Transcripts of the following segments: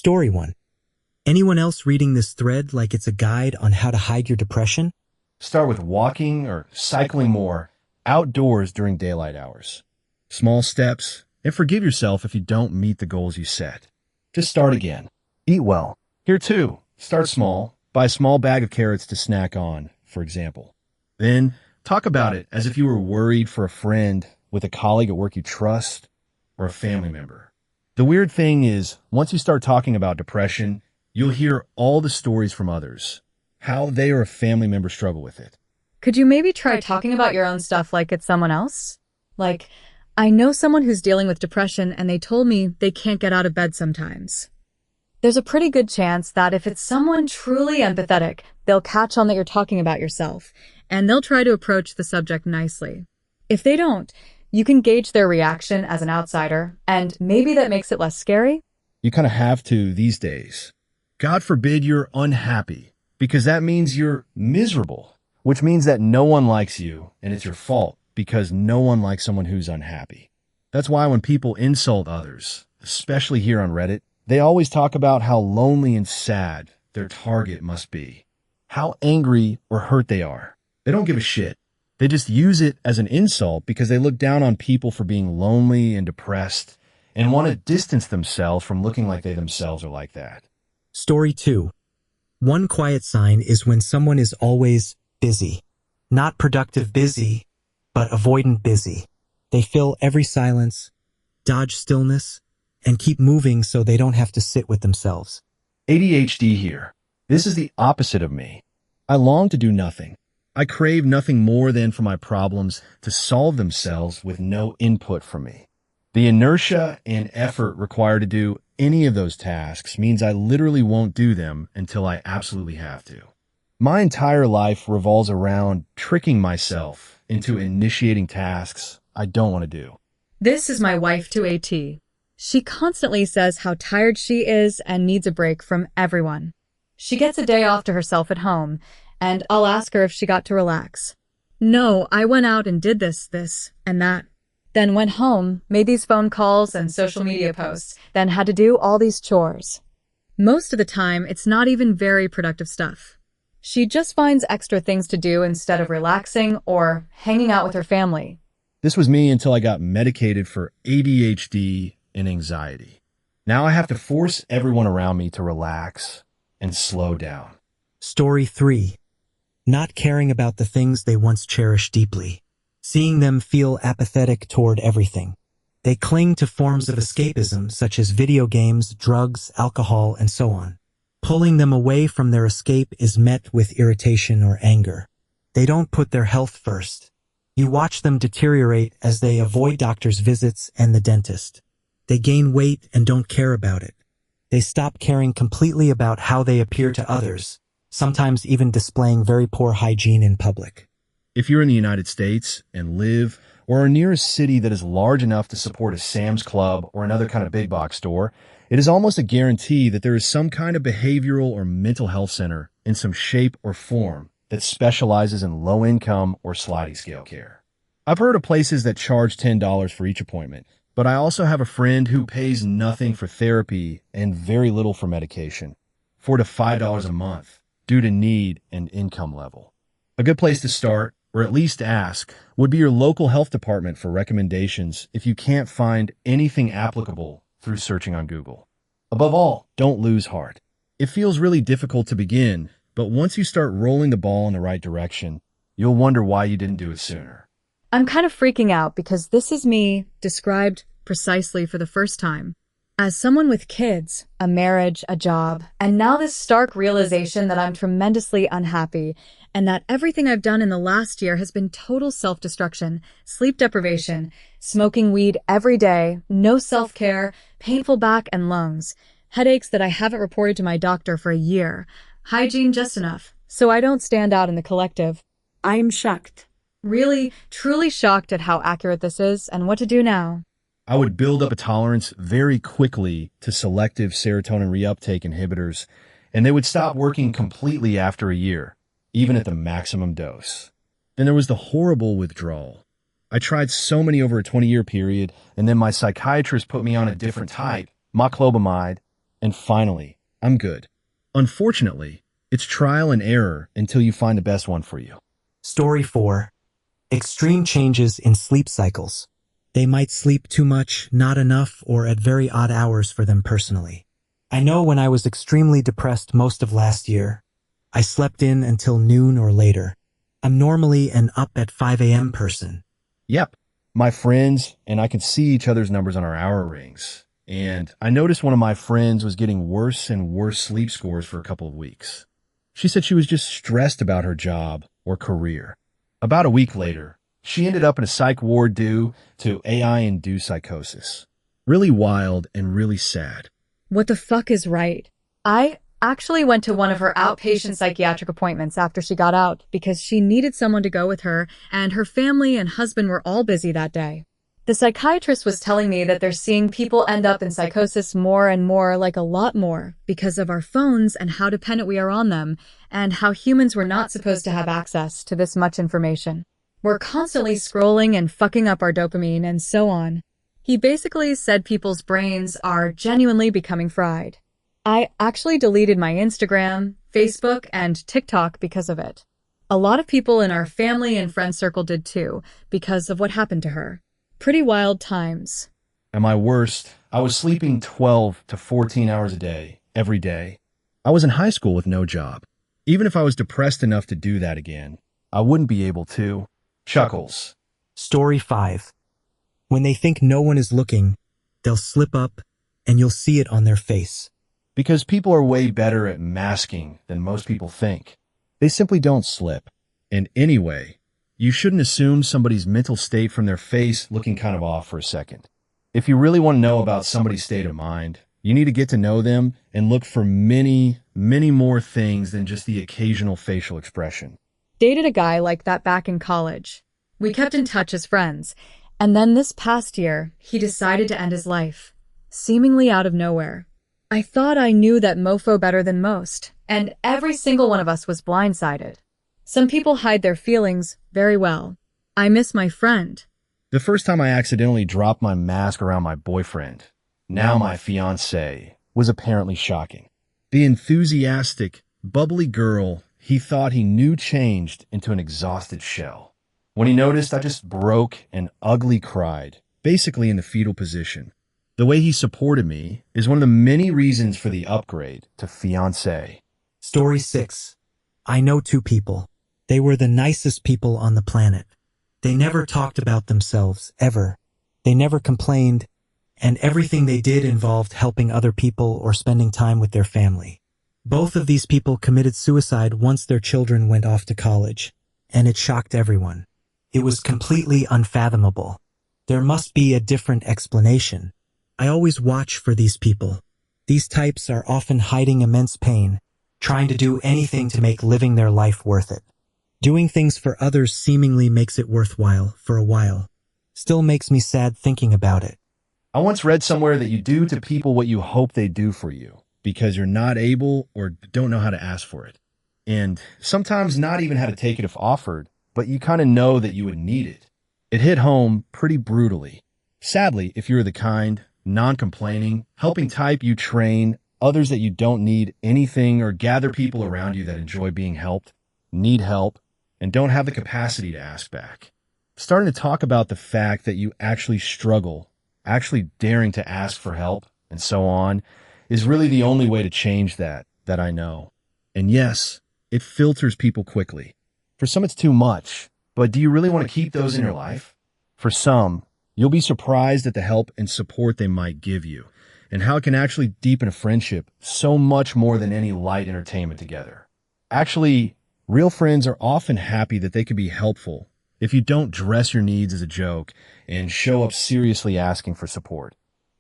Story 1. Anyone else reading this thread like it's a guide on how to hide your depression? Start with walking or cycling more outdoors during daylight hours. Small steps, and forgive yourself if you don't meet the goals you set. Just start again. Eat well. Here too, start small. Buy a small bag of carrots to snack on, for example. Then, talk about it as if you were worried for a friend with a colleague at work you trust or a family member. The weird thing is, once you start talking about depression, you'll hear all the stories from others, how they or a family member struggle with it. Could you maybe try talking about your own stuff like it's someone else? Like, I know someone who's dealing with depression and they told me they can't get out of bed sometimes. There's a pretty good chance that if it's someone truly empathetic, they'll catch on that you're talking about yourself, and they'll try to approach the subject nicely. If they don't, you can gauge their reaction as an outsider, and maybe that makes it less scary. You kind of have to these days. God forbid you're unhappy, because that means you're miserable, which means that no one likes you, and it's your fault, because no one likes someone who's unhappy. That's why when people insult others, especially here on Reddit, they always talk about how lonely and sad their target must be, how angry or hurt they are. They don't give a shit. They just use it as an insult because they look down on people for being lonely and depressed and want to distance themselves from looking like they themselves are like that. Story 2. One quiet sign is when someone is always busy. Not productive busy, but avoidant busy. They fill every silence, dodge stillness, and keep moving so they don't have to sit with themselves. ADHD here. This is the opposite of me. I long to do nothing. I crave nothing more than for my problems to solve themselves with no input from me. The inertia and effort required to do any of those tasks means I literally won't do them until I absolutely have to. My entire life revolves around tricking myself into initiating tasks I don't want to do. This is my wife to a T. She constantly says how tired she is and needs a break from everyone. She gets a day off to herself at home, and I'll ask her if she got to relax. No, I went out and did this, and that. Then went home, made these phone calls and social media posts, then had to do all these chores. Most of the time, it's not even very productive stuff. She just finds extra things to do instead of relaxing or hanging out with her family. This was me until I got medicated for ADHD and anxiety. Now I have to force everyone around me to relax and slow down. Story 3. Not caring about the things they once cherished deeply. Seeing them feel apathetic toward everything. They cling to forms of escapism such as video games, drugs, alcohol, and so on. Pulling them away from their escape is met with irritation or anger. They don't put their health first. You watch them deteriorate as they avoid doctor's visits and the dentist. They gain weight and don't care about it. They stop caring completely about how they appear to others, sometimes even displaying very poor hygiene in public. If you're in the United States and live or are near a city that is large enough to support a Sam's Club or another kind of big box store, it is almost a guarantee that there is some kind of behavioral or mental health center in some shape or form that specializes in low-income or sliding scale care. I've heard of places that charge $10 for each appointment, but I also have a friend who pays nothing for therapy and very little for medication, $4 to $5 a month, due to need and income level. A good place to start, or at least ask, would be your local health department for recommendations if you can't find anything applicable through searching on Google. Above all, don't lose heart. It feels really difficult to begin, but once you start rolling the ball in the right direction, you'll wonder why you didn't do it sooner. I'm kind of freaking out because this is me described precisely for the first time. As someone with kids, a marriage, a job, and now this stark realization that I'm tremendously unhappy and that everything I've done in the last year has been total self-destruction, sleep deprivation, smoking weed every day, no self-care, painful back and lungs, headaches that I haven't reported to my doctor for a year, hygiene just enough, so I don't stand out in the collective. I'm shocked. Really, truly shocked at how accurate this is and what to do now. I would build up a tolerance very quickly to selective serotonin reuptake inhibitors, and they would stop working completely after a year, even at the maximum dose. Then there was the horrible withdrawal. I tried so many over a 20-year period, and then my psychiatrist put me on a different type, moclobamide, And finally, I'm good. Unfortunately, it's trial and error until you find the best one for you. Story 4. Extreme changes in sleep cycles. They might sleep too much, not enough, or at very odd hours for them personally. I know when I was extremely depressed most of last year, I slept in until noon or later. I'm normally an up at 5 a.m. person. Yep. My friends and I can see each other's numbers on our hour rings. And I noticed one of my friends was getting worse and worse sleep scores for a couple of weeks. She said she was just stressed about her job or career. About a week later, she ended up in a psych ward due to AI-induced psychosis. Really wild and really sad. What the fuck is right? I actually went to one of her outpatient psychiatric appointments after she got out because she needed someone to go with her, and her family and husband were all busy that day. The psychiatrist was telling me that they're seeing people end up in psychosis more and more, like a lot more, because of our phones and how dependent we are on them, and how humans were not supposed to have access to this much information. We're constantly scrolling and fucking up our dopamine and so on. He basically said people's brains are genuinely becoming fried. I actually deleted my Instagram, Facebook, and TikTok because of it. A lot of people in our family and friend circle did too, because of what happened to her. Pretty wild times. At my worst, I was sleeping 12 to 14 hours a day, every day. I was in high school with no job. Even if I was depressed enough to do that again, I wouldn't be able to. Chuckles. Story 5. When they think no one is looking, they'll slip up and you'll see it on their face. Because people are way better at masking than most people think. They simply don't slip. And anyway, you shouldn't assume somebody's mental state from their face looking kind of off for a second. If you really want to know about somebody's state of mind, you need to get to know them and look for many, many more things than just the occasional facial expression. Dated a guy like that back in college. We kept in touch as friends, and then this past year, he decided to end his life, seemingly out of nowhere. I thought I knew that mofo better than most, and every single one of us was blindsided. Some people hide their feelings very well. I miss my friend. The first time I accidentally dropped my mask around my boyfriend, now my fiancé, was apparently shocking. The enthusiastic, bubbly girl he thought he knew changed into an exhausted shell. When he noticed, I just broke and ugly cried, basically in the fetal position. The way he supported me is one of the many reasons for the upgrade to fiancé. Story 6. I know 2 people. They were the nicest people on the planet. They never talked about themselves, ever. They never complained, and everything they did involved helping other people or spending time with their family. Both of these people committed suicide once their children went off to college, and it shocked everyone. It was completely unfathomable. There must be a different explanation. I always watch for these people. These types are often hiding immense pain, trying to do anything to make living their life worth it. Doing things for others seemingly makes it worthwhile for a while. Still makes me sad thinking about it. I once read somewhere that you do to people what you hope they do for you because you're not able or don't know how to ask for it. And sometimes not even how to take it if offered, but you kind of know that you would need it. It hit home pretty brutally. Sadly, if you're the kind, non-complaining, helping type you train, others that you don't need anything or gather people around you that enjoy being helped, need help, and don't have the capacity to ask back. Starting to talk about the fact that you actually struggle, actually daring to ask for help, and so on, is really the only way to change that I know. And yes, it filters people quickly. For some, it's too much, but do you really want to keep those in your life? For some, you'll be surprised at the help and support they might give you, and how it can actually deepen a friendship so much more than any light entertainment together. Actually, real friends are often happy that they can be helpful if you don't dress your needs as a joke and show up seriously asking for support,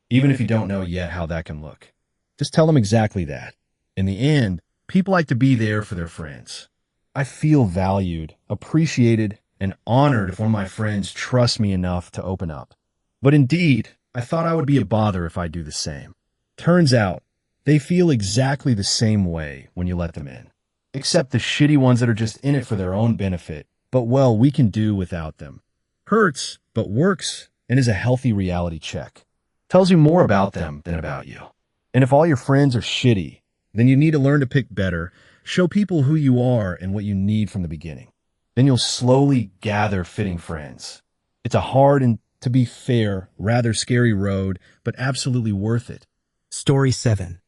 even if you don't know yet how that can look. Just tell them exactly that. In the end, people like to be there for their friends. I feel valued, appreciated, and honored if one of my friends trusts me enough to open up. But indeed, I thought I would be a bother if I do the same. Turns out, they feel exactly the same way when you let them in. Except the shitty ones that are just in it for their own benefit, but well, we can do without them. Hurts, but works, and is a healthy reality check. Tells you more about them than about you. And if all your friends are shitty, then you need to learn to pick better, show people who you are and what you need from the beginning. Then you'll slowly gather fitting friends. It's a hard and, to be fair, rather scary road, but absolutely worth it. Story 7.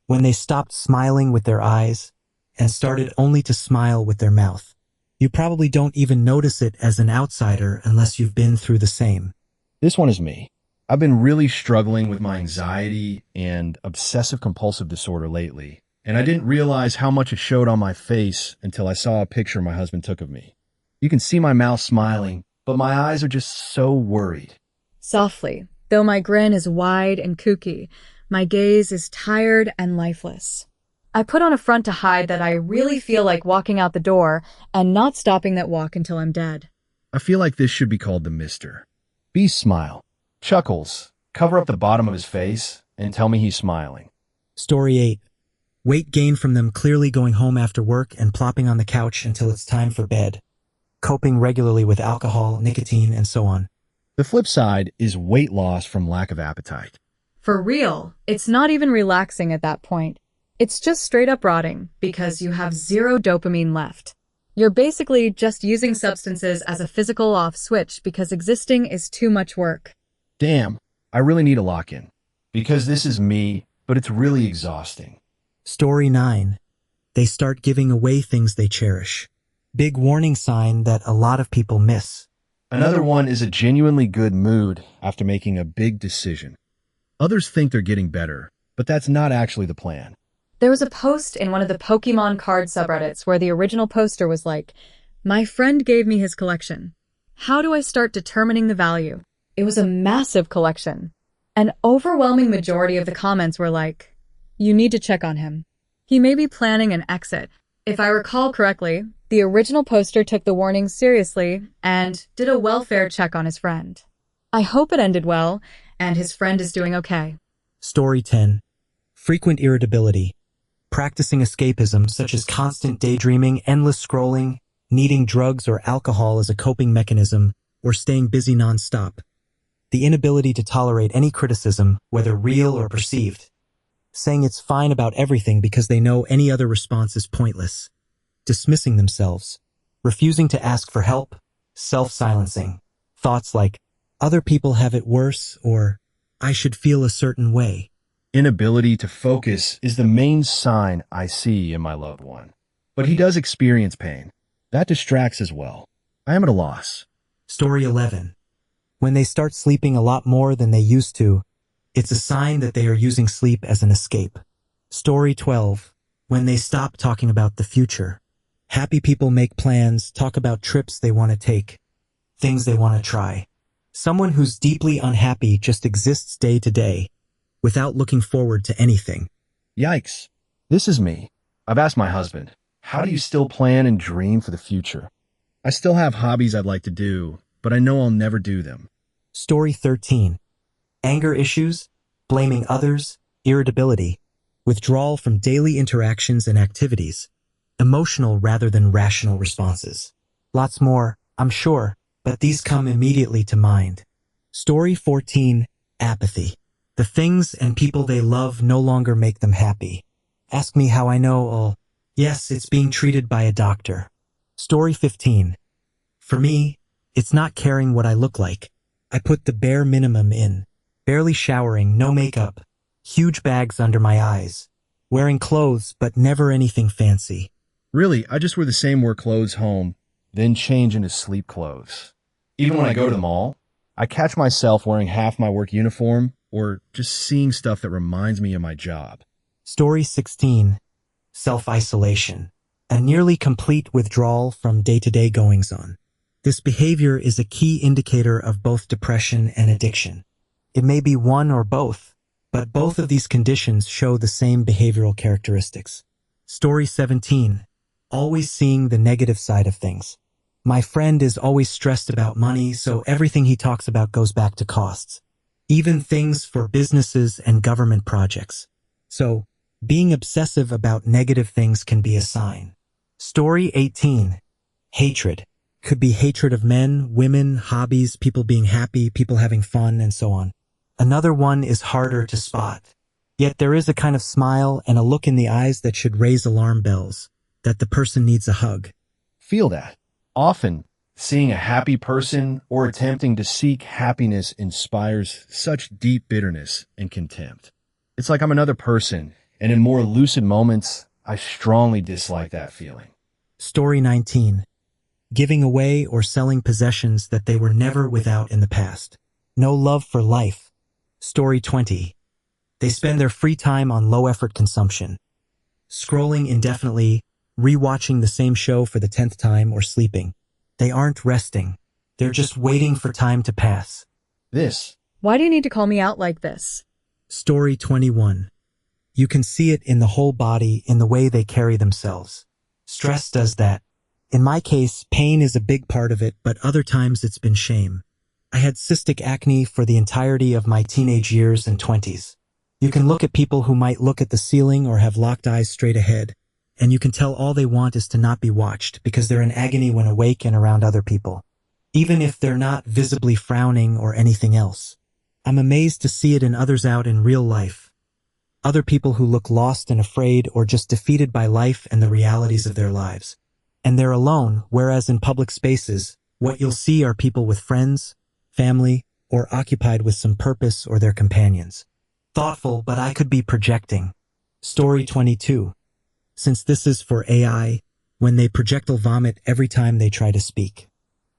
When they stopped smiling with their eyes and started only to smile with their mouth. You probably don't even notice it as an outsider unless you've been through the same. This one is me. I've been really struggling with my anxiety and obsessive-compulsive disorder lately, and I didn't realize how much it showed on my face until I saw a picture my husband took of me. You can see my mouth smiling, but my eyes are just so worried. Softly, though my grin is wide and kooky, my gaze is tired and lifeless. I put on a front to hide that I really feel like walking out the door and not stopping that walk until I'm dead. I feel like this should be called the Mister. Beast smile. Chuckles. Cover up the bottom of his face and tell me he's smiling. Story 8. Weight gain from them clearly going home after work and plopping on the couch until it's time for bed. Coping regularly with alcohol, nicotine, and so on. The flip side is weight loss from lack of appetite. For real, it's not even relaxing at that point. It's just straight up rotting because you have zero dopamine left. You're basically just using substances as a physical off switch because existing is too much work. Damn, I really need a lock-in. Because this is me, but it's really exhausting. Story 9. They start giving away things they cherish. Big warning sign that a lot of people miss. Another one is a genuinely good mood after making a big decision. Others think they're getting better, but that's not actually the plan. There was a post in one of the Pokemon card subreddits where the original poster was like, "My friend gave me his collection. How do I start determining the value?" It was a massive collection. An overwhelming majority of the comments were like, "You need to check on him. He may be planning an exit." If I recall correctly, the original poster took the warnings seriously and did a welfare check on his friend. I hope it ended well, and his friend is doing okay. Story 10. Frequent irritability. Practicing escapism such as constant daydreaming, endless scrolling, needing drugs or alcohol as a coping mechanism, or staying busy nonstop. The inability to tolerate any criticism, whether real or perceived. Saying it's fine about everything because they know any other response is pointless. Dismissing themselves. Refusing to ask for help. Self-silencing. Thoughts like, other people have it worse, or I should feel a certain way. Inability to focus is the main sign I see in my loved one. But he does experience pain. That distracts as well. I am at a loss. Story 11. When they start sleeping a lot more than they used to, it's a sign that they are using sleep as an escape. Story 12. When they stop talking about the future. Happy people make plans, talk about trips they want to take, things they want to try. Someone who's deeply unhappy just exists day to day, without looking forward to anything. Yikes. This is me. I've asked my husband, how do you still plan and dream for the future? I still have hobbies I'd like to do, but I know I'll never do them. Story 13. Anger issues, blaming others, irritability, withdrawal from daily interactions and activities, emotional rather than rational responses. Lots more, I'm sure, but these come immediately to mind. Story 14. Apathy. The things and people they love no longer make them happy. Ask me how I know, yes, it's being treated by a doctor. Story 15. For me, it's not caring what I look like. I put the bare minimum in. Barely showering, no makeup, huge bags under my eyes. Wearing clothes, but never anything fancy. Really, I just wear the same work clothes home, then change into sleep clothes. Even when I go to the mall, I catch myself wearing half my work uniform or just seeing stuff that reminds me of my job. Story 16. Self-isolation. A nearly complete withdrawal from day-to-day goings-on. This behavior is a key indicator of both depression and addiction. It may be one or both, but both of these conditions show the same behavioral characteristics. Story 17. Always seeing the negative side of things. My friend is always stressed about money, so everything he talks about goes back to costs. Even things for businesses and government projects. So, being obsessive about negative things can be a sign. Story 18. Hatred. Could be hatred of men, women, hobbies, people being happy, people having fun, and so on. Another one is harder to spot. Yet there is a kind of smile and a look in the eyes that should raise alarm bells, that the person needs a hug. Feel that. Often, seeing a happy person or attempting to seek happiness inspires such deep bitterness and contempt. It's like I'm another person, and in more lucid moments, I strongly dislike that feeling. Story 19. Giving away or selling possessions that they were never without in the past. No love for life. Story 20. They spend their free time on low-effort consumption. Scrolling indefinitely, rewatching the same show for the 10th time, or sleeping. They aren't resting. They're just waiting for time to pass. This. Why do you need to call me out like this? Story 21. You can see it in the whole body, in the way they carry themselves. Stress does that. In my case, pain is a big part of it, but other times it's been shame. I had cystic acne for the entirety of my teenage years and 20s. You can look at people who might look at the ceiling or have locked eyes straight ahead, and you can tell all they want is to not be watched because they're in agony when awake and around other people, even if they're not visibly frowning or anything else. I'm amazed to see it in others out in real life. Other people who look lost and afraid or just defeated by life and the realities of their lives. And they're alone, whereas in public spaces, what you'll see are people with friends, family, or occupied with some purpose or their companions. Thoughtful, but I could be projecting. Story 22. Since this is for AI, when they projectile vomit every time they try to speak.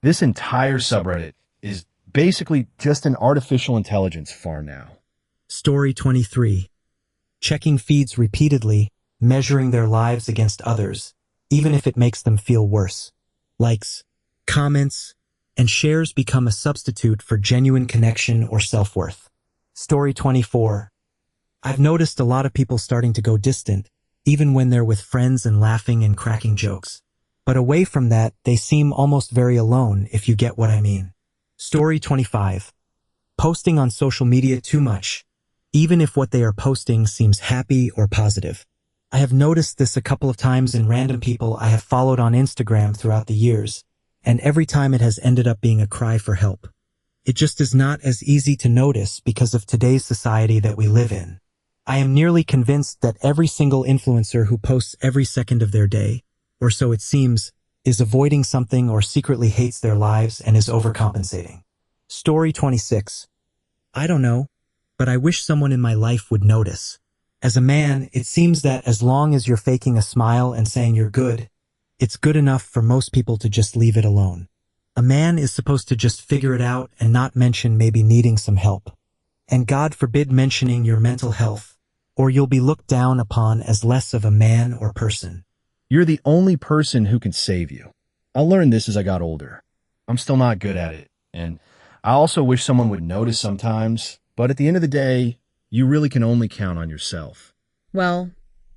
This entire subreddit is basically just an artificial intelligence farm now. Story 23. Checking feeds repeatedly, measuring their lives against others, even if it makes them feel worse. Likes, comments, and shares become a substitute for genuine connection or self-worth. Story 24. I've noticed a lot of people starting to go distant, even when they're with friends and laughing and cracking jokes. But away from that, they seem almost very alone, if you get what I mean. Story 25. Posting on social media too much, even if what they are posting seems happy or positive. I have noticed this a couple of times in random people I have followed on Instagram throughout the years, and every time it has ended up being a cry for help. It just is not as easy to notice because of today's society that we live in. I am nearly convinced that every single influencer who posts every second of their day, or so it seems, is avoiding something or secretly hates their lives and is overcompensating. Story 26. I don't know, but I wish someone in my life would notice. As a man, it seems that as long as you're faking a smile and saying you're good, it's good enough for most people to just leave it alone. A man is supposed to just figure it out and not mention maybe needing some help. And God forbid mentioning your mental health, or you'll be looked down upon as less of a man or person. You're the only person who can save you. I learned this as I got older. I'm still not good at it, and I also wish someone would notice sometimes, but at the end of the day, you really can only count on yourself. Well,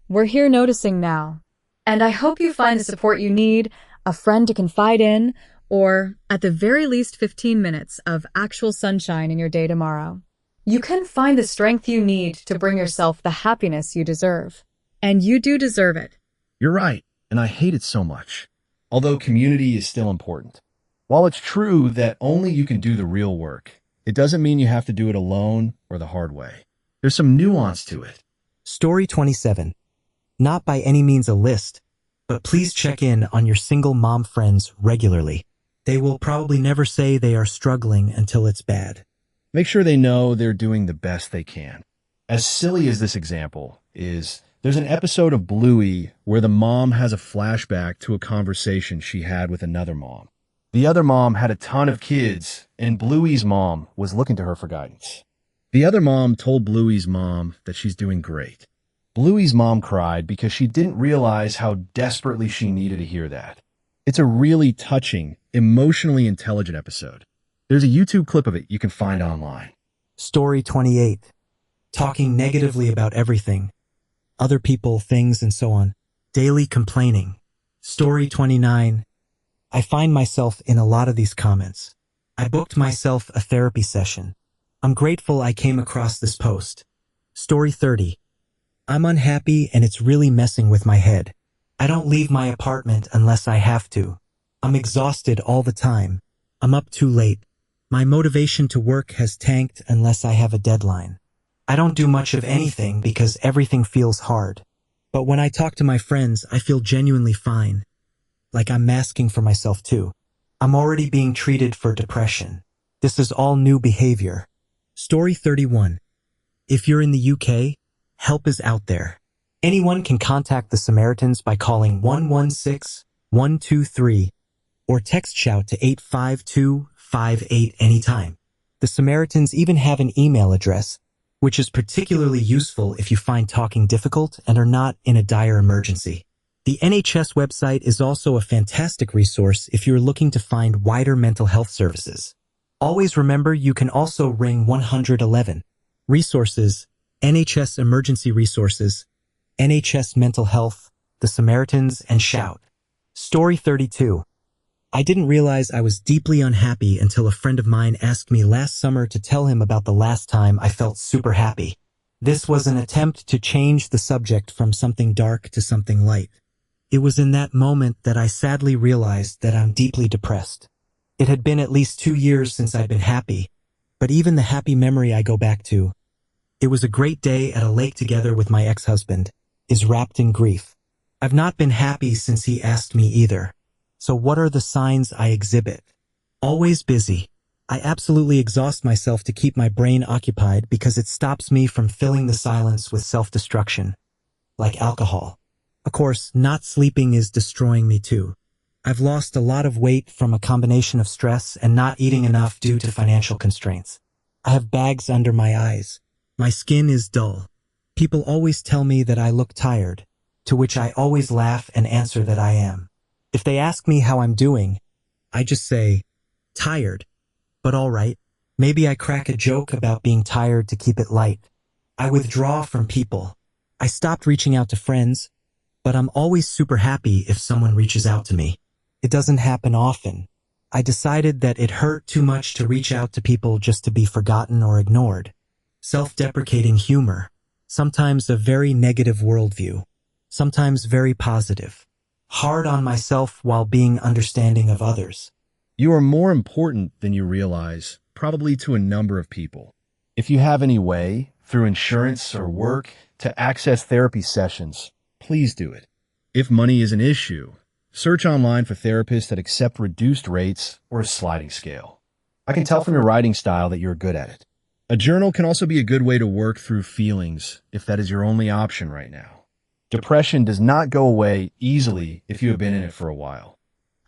we're here noticing now. And I hope you find the support you need, a friend to confide in, or at the very least 15 minutes of actual sunshine in your day tomorrow. You can find the strength you need to bring yourself the happiness you deserve. And you do deserve it. You're right, and I hate it so much. Although community is still important. While it's true that only you can do the real work, it doesn't mean you have to do it alone or the hard way. There's some nuance to it. Story 27. Not by any means a list, but please check in on your single mom friends regularly. They will probably never say they are struggling until it's bad. Make sure they know they're doing the best they can. As silly as this example is, there's an episode of Bluey where the mom has a flashback to a conversation she had with another mom. The other mom had a ton of kids, and Bluey's mom was looking to her for guidance. The other mom told Bluey's mom that she's doing great. Bluey's mom cried because she didn't realize how desperately she needed to hear that. It's a really touching, emotionally intelligent episode. There's a YouTube clip of it you can find online. Story 28. Talking negatively about everything. Other people, things, and so on. Daily complaining. Story 29. I find myself in a lot of these comments. I booked myself a therapy session. I'm grateful I came across this post. Story 30. I'm unhappy and it's really messing with my head. I don't leave my apartment unless I have to. I'm exhausted all the time. I'm up too late. My motivation to work has tanked unless I have a deadline. I don't do much of anything because everything feels hard. But when I talk to my friends, I feel genuinely fine. Like I'm masking for myself too. I'm already being treated for depression. This is all new behavior. Story 31. If you're in the UK, help is out there. Anyone can contact the Samaritans by calling 116-123 or text shout to 85258 anytime. The Samaritans even have an email address, which is particularly useful if you find talking difficult and are not in a dire emergency. The NHS website is also a fantastic resource if you're looking to find wider mental health services. Always remember you can also ring 111. Resources, NHS Emergency Resources, NHS Mental Health, The Samaritans, and Shout. Story 32. I didn't realize I was deeply unhappy until a friend of mine asked me last summer to tell him about the last time I felt super happy. This was an attempt to change the subject from something dark to something light. It was in that moment that I sadly realized that I'm deeply depressed. It had been at least 2 years since I'd been happy, but even the happy memory I go back to, it was a great day at a lake together with my ex-husband, is wrapped in grief. I've not been happy since he asked me either. So what are the signs I exhibit? Always busy. I absolutely exhaust myself to keep my brain occupied because it stops me from filling the silence with self-destruction, like alcohol. Of course, not sleeping is destroying me too. I've lost a lot of weight from a combination of stress and not eating enough due to financial constraints. I have bags under my eyes. My skin is dull. People always tell me that I look tired, to which I always laugh and answer that I am. If they ask me how I'm doing, I just say, tired. But all right, maybe I crack a joke about being tired to keep it light. I withdraw from people. I stopped reaching out to friends, but I'm always super happy if someone reaches out to me. It doesn't happen often. I decided that it hurt too much to reach out to people just to be forgotten or ignored. Self-deprecating humor. Sometimes a very negative worldview. Sometimes very positive. Hard on myself while being understanding of others. You are more important than you realize, probably to a number of people. If you have any way, through insurance or work, to access therapy sessions, please do it. If money is an issue, search online for therapists that accept reduced rates or a sliding scale. I can tell from your writing style that you're good at it. A journal can also be a good way to work through feelings if that is your only option right now. Depression does not go away easily if you have been in it for a while.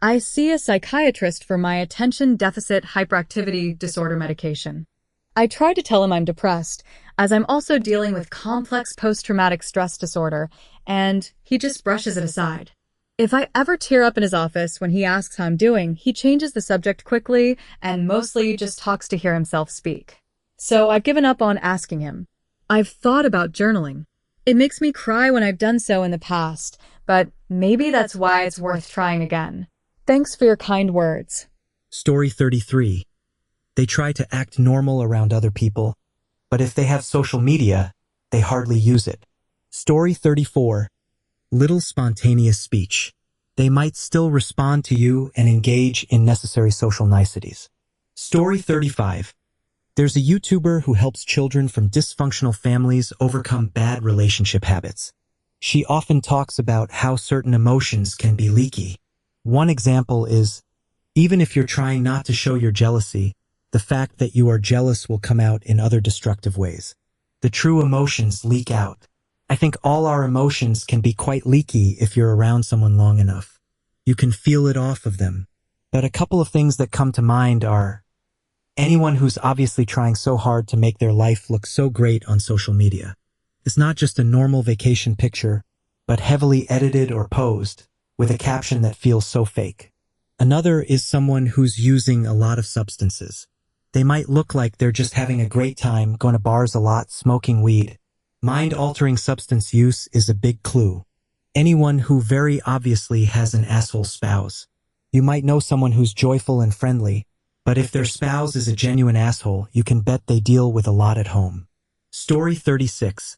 I see a psychiatrist for my attention deficit hyperactivity disorder medication. I try to tell him I'm depressed, as I'm also dealing with complex post-traumatic stress disorder, and he just brushes it aside. If I ever tear up in his office when he asks how I'm doing, he changes the subject quickly and mostly just talks to hear himself speak. So I've given up on asking him. I've thought about journaling. It makes me cry when I've done so in the past, but maybe that's why it's worth trying again. Thanks for your kind words. Story 33. They try to act normal around other people, but if they have social media, they hardly use it. Story 34. Little spontaneous speech. They might still respond to you and engage in necessary social niceties. Story 35. There's a YouTuber who helps children from dysfunctional families overcome bad relationship habits. She often talks about how certain emotions can be leaky. One example is, even if you're trying not to show your jealousy, the fact that you are jealous will come out in other destructive ways. The true emotions leak out. I think all our emotions can be quite leaky if you're around someone long enough. You can feel it off of them. But a couple of things that come to mind are anyone who's obviously trying so hard to make their life look so great on social media. It's not just a normal vacation picture, but heavily edited or posed, with a caption that feels so fake. Another is someone who's using a lot of substances. They might look like they're just having a great time, going to bars a lot, smoking weed. Mind-altering substance use is a big clue. Anyone who very obviously has an asshole spouse. You might know someone who's joyful and friendly, but if their spouse is a genuine asshole, you can bet they deal with a lot at home. Story 36.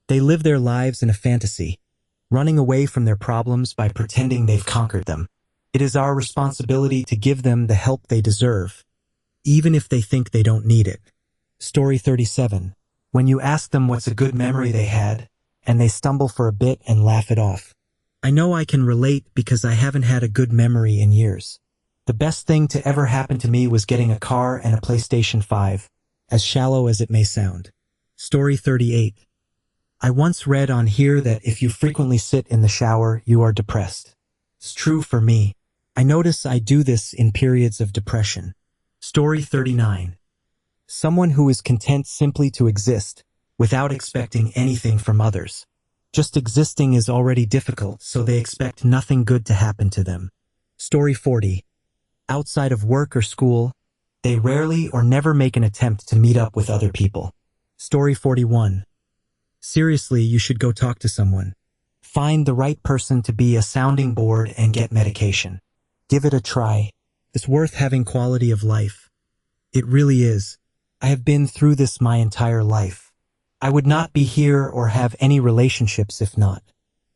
They live their lives in a fantasy, running away from their problems by pretending they've conquered them. It is our responsibility to give them the help they deserve, even if they think they don't need it. Story 37. When you ask them what's a good memory they had, and they stumble for a bit and laugh it off. I know I can relate because I haven't had a good memory in years. The best thing to ever happen to me was getting a car and a PlayStation 5, as shallow as it may sound. Story 38. I once read on here that if you frequently sit in the shower, you are depressed. It's true for me. I notice I do this in periods of depression. Story 39. Someone who is content simply to exist, without expecting anything from others. Just existing is already difficult, so they expect nothing good to happen to them. Story 40. Outside of work or school, they rarely or never make an attempt to meet up with other people. Story 41. Seriously, you should go talk to someone. Find the right person to be a sounding board and get medication. Give it a try. It's worth having quality of life. It really is. I have been through this my entire life. I would not be here or have any relationships if not.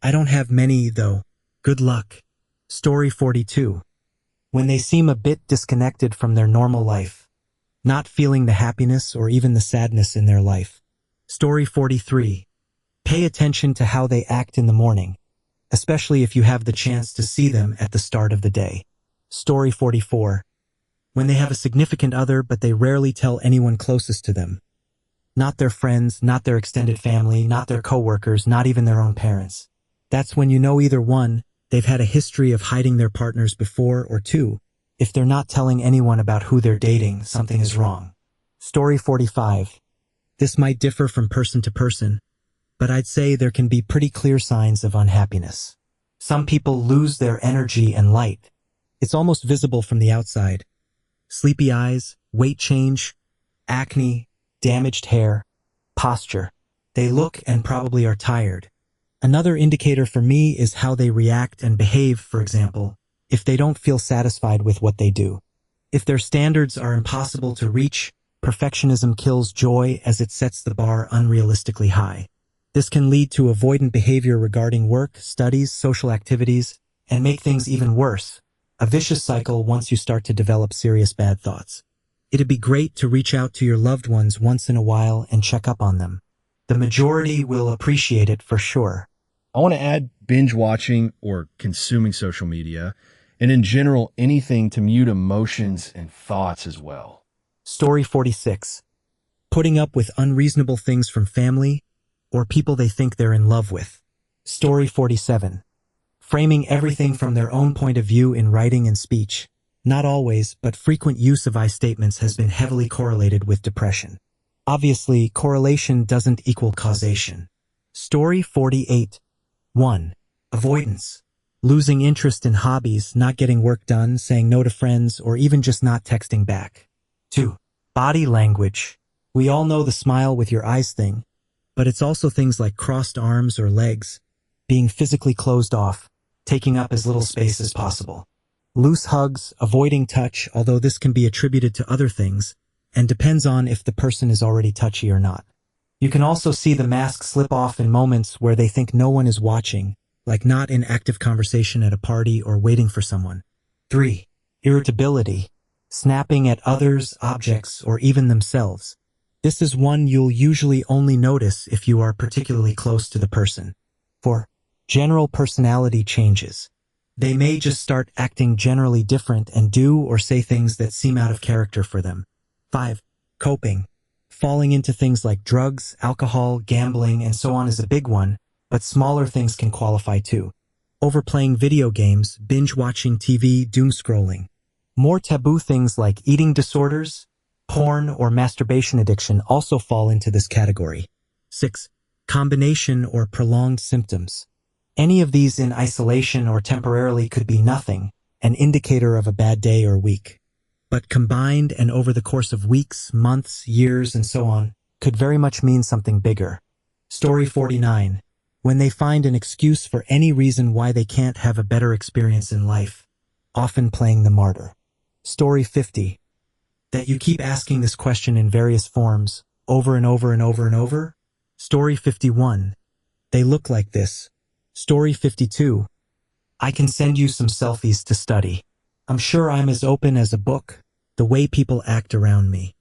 I don't have many, though. Good luck. Story 42. When they seem a bit disconnected from their normal life, not feeling the happiness or even the sadness in their life. Story 43. Pay attention to how they act in the morning, especially if you have the chance to see them at the start of the day. Story 44. When they have a significant other but they rarely tell anyone closest to them. Not their friends, not their extended family, not their coworkers, not even their own parents. That's when you know either one, they've had a history of hiding their partners before, or two, if they're not telling anyone about who they're dating, something is wrong. Story 45. This might differ from person to person, but I'd say there can be pretty clear signs of unhappiness. Some people lose their energy and light. It's almost visible from the outside. Sleepy eyes, weight change, acne, damaged hair, posture. They look and probably are tired. Another indicator for me is how they react and behave, for example, if they don't feel satisfied with what they do. If their standards are impossible to reach, perfectionism kills joy as it sets the bar unrealistically high. This can lead to avoidant behavior regarding work, studies, social activities, and make things even worse, a vicious cycle once you start to develop serious bad thoughts. It'd be great to reach out to your loved ones once in a while and check up on them. The majority will appreciate it for sure. I want to add binge watching or consuming social media, and in general, anything to mute emotions and thoughts as well. Story 46. Putting up with unreasonable things from family or people they think they're in love with. Story 47. Framing everything from their own point of view in writing and speech. Not always, but frequent use of I statements has been heavily correlated with depression. Obviously, correlation doesn't equal causation. Story 48. 1. Avoidance. Losing interest in hobbies, not getting work done, saying no to friends, or even just not texting back. 2. Body language. We all know the smile with your eyes thing, but it's also things like crossed arms or legs, being physically closed off, taking up as little space as possible. Loose hugs, avoiding touch, although this can be attributed to other things, and depends on if the person is already touchy or not. You can also see the mask slip off in moments where they think no one is watching, like not in active conversation at a party or waiting for someone. 3. Irritability. Snapping at others, objects, or even themselves. This is one you'll usually only notice if you are particularly close to the person. 4. General personality changes. They may just start acting generally different and do or say things that seem out of character for them. 5. Coping. Falling into things like drugs, alcohol, gambling, and so on is a big one, but smaller things can qualify too. Overplaying video games, binge-watching TV, doom-scrolling. More taboo things like eating disorders, porn, or masturbation addiction also fall into this category. 6. Combination or prolonged symptoms. Any of these in isolation or temporarily could be nothing, an indicator of a bad day or week. But combined and over the course of weeks, months, years, and so on, could very much mean something bigger. Story 49. When they find an excuse for any reason why they can't have a better experience in life, often playing the martyr. Story 50. That you keep asking this question in various forms, over and over and over and over. Story 51. They look like this. Story 52. I can send you some selfies to study. I'm sure I'm as open as a book, the way people act around me.